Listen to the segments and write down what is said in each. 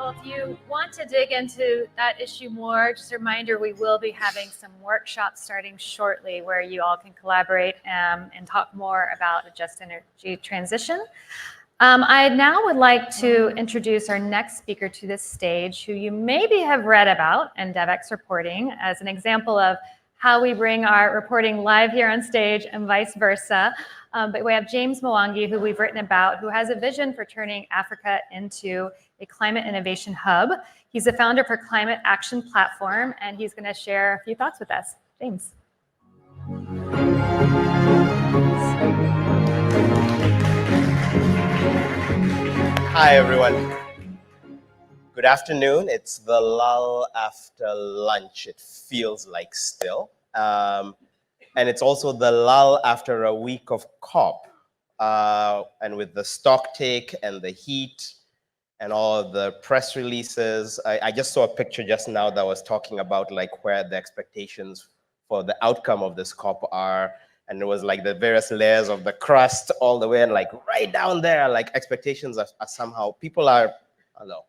Well, if you want to dig into that issue more, just a reminder, we will be having some workshops starting shortly where you all can collaborate and talk more about a just energy transition. I now would like to introduce our next speaker to this stage, who you maybe have read about in Devex reporting as an example of how we bring our reporting live here on stage and vice versa. But we have James Mwangi, who we've written about, who has a vision for turning Africa into a climate innovation hub. He's the founder for Climate Action Platform, and he's going to share a few thoughts with us. James. Hi, everyone. Good afternoon. It's the lull after lunch, it feels like still. And it's also the lull after a week of COP. And with the stock take and the heat and all of the press releases, I just saw a picture just now that was talking about like where the expectations for the outcome of this COP are. And it was like the various layers of the crust all the way and like right down there, like expectations are somehow, people are, I don't know.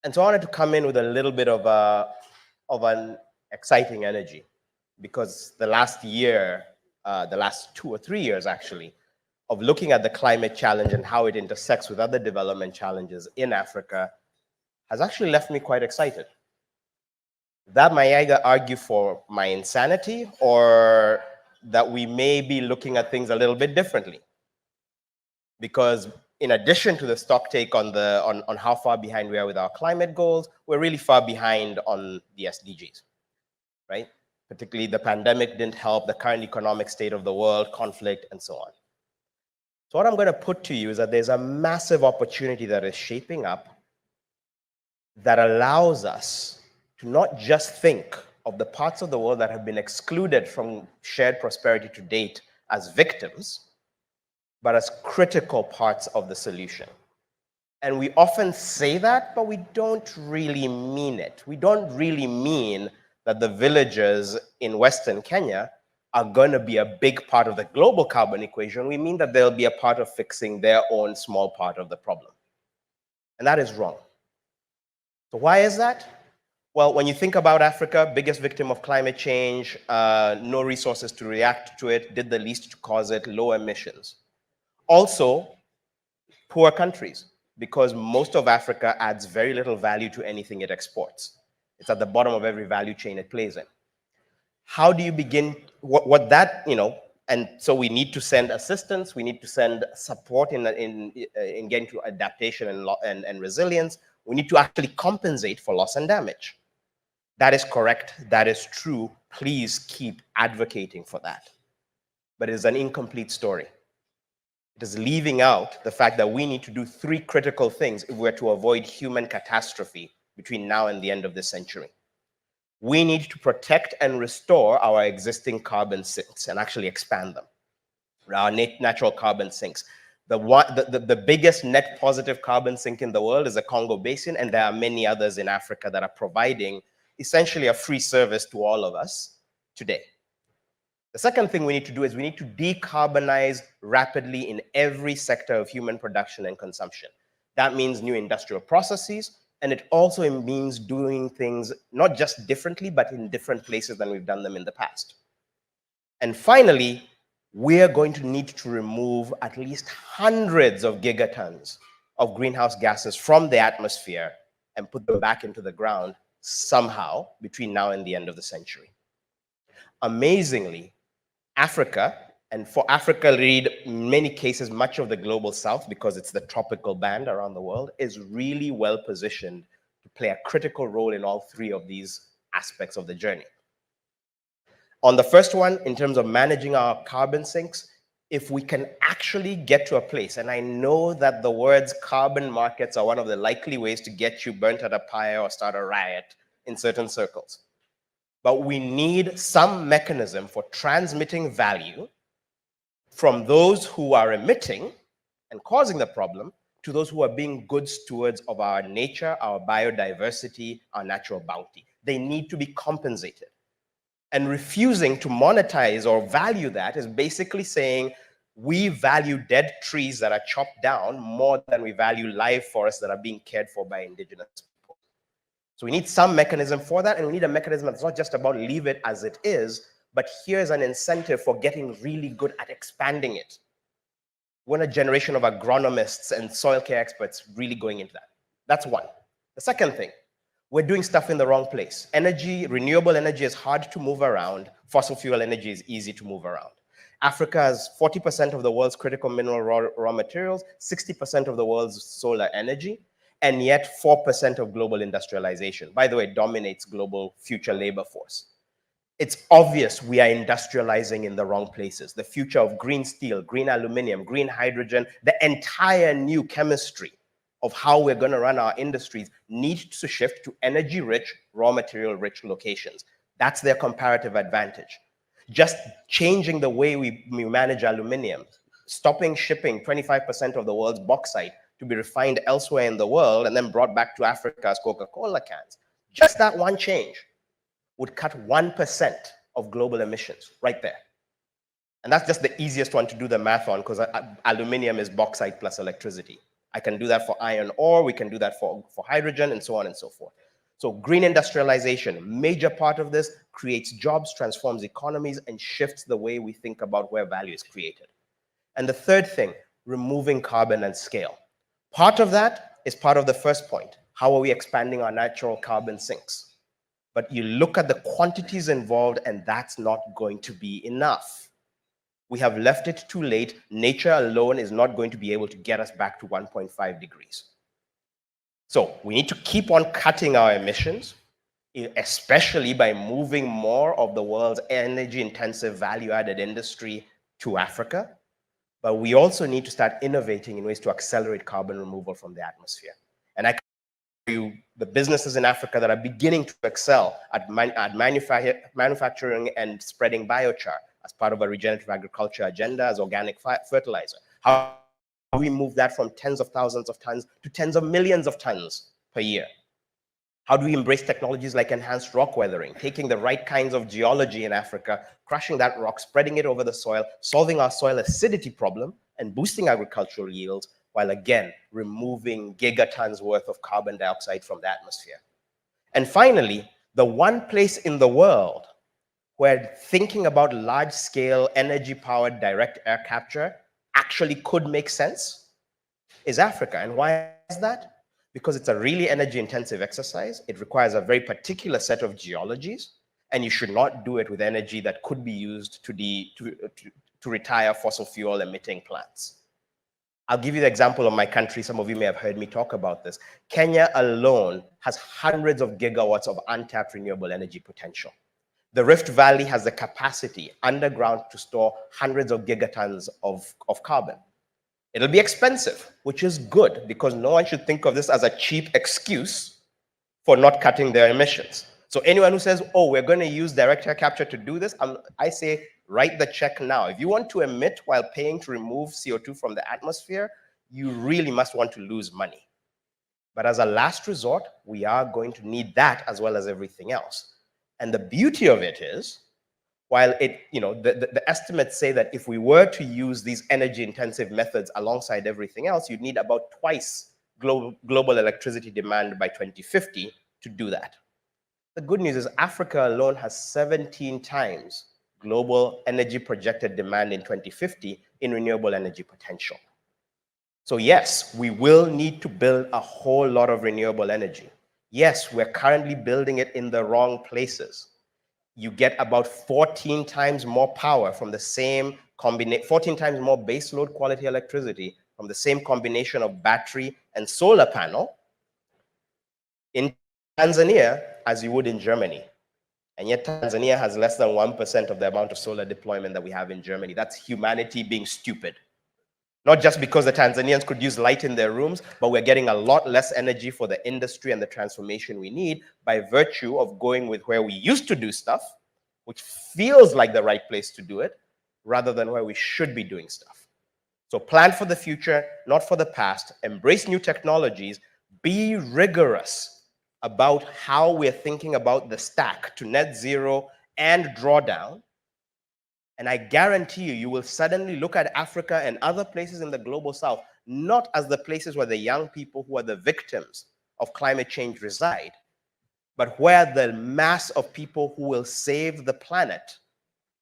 And so I wanted to come in with a little bit of an exciting energy, because the last year, the last 2 or 3 years actually, of looking at the climate challenge and how it intersects with other development challenges in Africa has actually left me quite excited. That might either argue for my insanity or that we may be looking at things a little bit differently. Because in addition to the stock take on how far behind we are with our climate goals, we're really far behind on the SDGs, right? Particularly the pandemic didn't help, the current economic state of the world, conflict, and so on. So what I'm going to put to you is that there's a massive opportunity that is shaping up that allows us to not just think of the parts of the world that have been excluded from shared prosperity to date as victims, but as critical parts of the solution. And we often say that, but we don't really mean it. We don't really mean that the villagers in Western Kenya are going to be a big part of the global carbon equation. We mean that they'll be a part of fixing their own small part of the problem. And that is wrong. So why is that? Well, when you think about Africa, biggest victim of climate change, no resources to react to it, did the least to cause it, low emissions. Also, poor countries, because most of Africa adds very little value to anything it exports. It's at the bottom of every value chain it plays in. How do you begin, what that, and so we need to send assistance, we need to send support in getting to adaptation and resilience. We need to actually compensate for loss and damage. That is correct, that is true. Please keep advocating for that. But it's an incomplete story. It is leaving out the fact that we need to do 3 critical things if we're to avoid human catastrophe between now and the end of this century. We need to protect and restore our existing carbon sinks and actually expand them, our natural carbon sinks. The biggest net positive carbon sink in the world is the Congo Basin, and there are many others in Africa that are providing essentially a free service to all of us today. The second thing we need to do is we need to decarbonize rapidly in every sector of human production and consumption. That means new industrial processes, and it also means doing things not just differently, but in different places than we've done them in the past. And finally, we're going to need to remove at least hundreds of gigatons of greenhouse gases from the atmosphere and put them back into the ground somehow between now and the end of the century. Amazingly, Africa, and for Africa, read in many cases much of the global south, because it's the tropical band around the world, is really well positioned to play a critical role in all 3 of these aspects of the journey. On the first one, in terms of managing our carbon sinks, if we can actually get to a place, and I know that the words carbon markets are one of the likely ways to get you burnt at a pyre or start a riot in certain circles. But we need some mechanism for transmitting value from those who are emitting and causing the problem to those who are being good stewards of our nature, our biodiversity, our natural bounty. They need to be compensated. And refusing to monetize or value that is basically saying, We value dead trees that are chopped down more than we value live forests that are being cared for by indigenous people. So we need some mechanism for that, and we need a mechanism that's not just about leave it as it is, but here's an incentive for getting really good at expanding it. We want a generation of agronomists and soil care experts really going into that. That's one. The second thing, we're doing stuff in the wrong place. Energy, renewable energy is hard to move around. Fossil fuel energy is easy to move around. Africa has 40% of the world's critical mineral raw materials, 60% of the world's solar energy, and yet 4% of global industrialization. By the way, it dominates global future labor force. It's obvious we are industrializing in the wrong places. The future of green steel, green aluminum, green hydrogen, the entire new chemistry of how we're going to run our industries needs to shift to energy-rich, raw material-rich locations. That's their comparative advantage. Just changing the way we manage aluminum, stopping shipping 25% of the world's bauxite to be refined elsewhere in the world and then brought back to Africa as Coca-Cola cans. Just that one change would cut 1% of global emissions right there. And that's just the easiest one to do the math on, because aluminum is bauxite plus electricity. I can do that for iron ore, we can do that for hydrogen, and so on and so forth. So green industrialization, major part of this, creates jobs, transforms economies, and shifts the way we think about where value is created. And the third thing, removing carbon and scale. Part of that is part of the first point. How are we expanding our natural carbon sinks? But you look at the quantities involved, and that's not going to be enough. We have left it too late. Nature alone is not going to be able to get us back to 1.5 degrees. So we need to keep on cutting our emissions, especially by moving more of the world's energy-intensive value-added industry to Africa. But we also need to start innovating in ways to accelerate carbon removal from the atmosphere. And I can tell you the businesses in Africa that are beginning to excel at manufacturing and spreading biochar as part of a regenerative agriculture agenda as organic fertilizer. How do we move that from tens of thousands of tons to tens of millions of tons per year? How do we embrace technologies like enhanced rock weathering, taking the right kinds of geology in Africa, crushing that rock, spreading it over the soil, solving our soil acidity problem, and boosting agricultural yields, while again, removing gigatons worth of carbon dioxide from the atmosphere. And finally, the one place in the world where thinking about large-scale energy-powered direct air capture actually could make sense is Africa. And why is that? Because it's a really energy-intensive exercise. It requires a very particular set of geologies, and you should not do it with energy that could be used to retire fossil fuel emitting plants. I'll give you the example of my country. Some of you may have heard me talk about this. Kenya alone has hundreds of gigawatts of untapped renewable energy potential. The Rift Valley has the capacity underground to store hundreds of gigatons of carbon. It'll be expensive, which is good, because no one should think of this as a cheap excuse for not cutting their emissions. So anyone who says, oh, we're going to use direct air capture to do this, I say, write the check now. If you want to emit while paying to remove CO2 from the atmosphere, you really must want to lose money. But as a last resort, we are going to need that as well as everything else. And the beauty of it is, while the estimates say that if we were to use these energy-intensive methods alongside everything else, you'd need about twice global electricity demand by 2050 to do that. The good news is Africa alone has 17 times global energy projected demand in 2050 in renewable energy potential. So yes, we will need to build a whole lot of renewable energy. Yes, we're currently building it in the wrong places. You get about 14 times more power from the same 14 times more baseload quality electricity from the same combination of battery and solar panel in Tanzania as you would in Germany. And yet Tanzania has less than 1% of the amount of solar deployment that we have in Germany. That's humanity being stupid. Not just because the Tanzanians could use light in their rooms, but we're getting a lot less energy for the industry and the transformation we need by virtue of going with where we used to do stuff, which feels like the right place to do it, rather than where we should be doing stuff. So plan for the future, not for the past. Embrace new technologies. Be rigorous about how we're thinking about the stack to net zero and drawdown. And I guarantee you, you will suddenly look at Africa and other places in the global south, not as the places where the young people who are the victims of climate change reside, but where the mass of people who will save the planet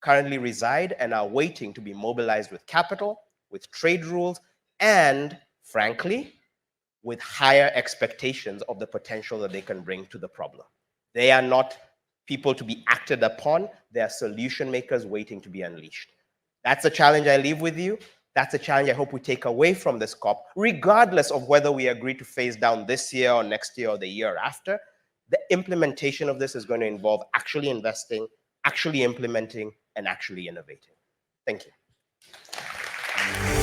currently reside and are waiting to be mobilized with capital, with trade rules, and frankly, with higher expectations of the potential that they can bring to the problem. They are not people to be acted upon. They are solution makers waiting to be unleashed. That's a challenge I leave with you. That's a challenge I hope we take away from this COP, regardless of whether we agree to phase down this year or next year or the year after. The implementation of this is going to involve actually investing, actually implementing, and actually innovating. Thank you.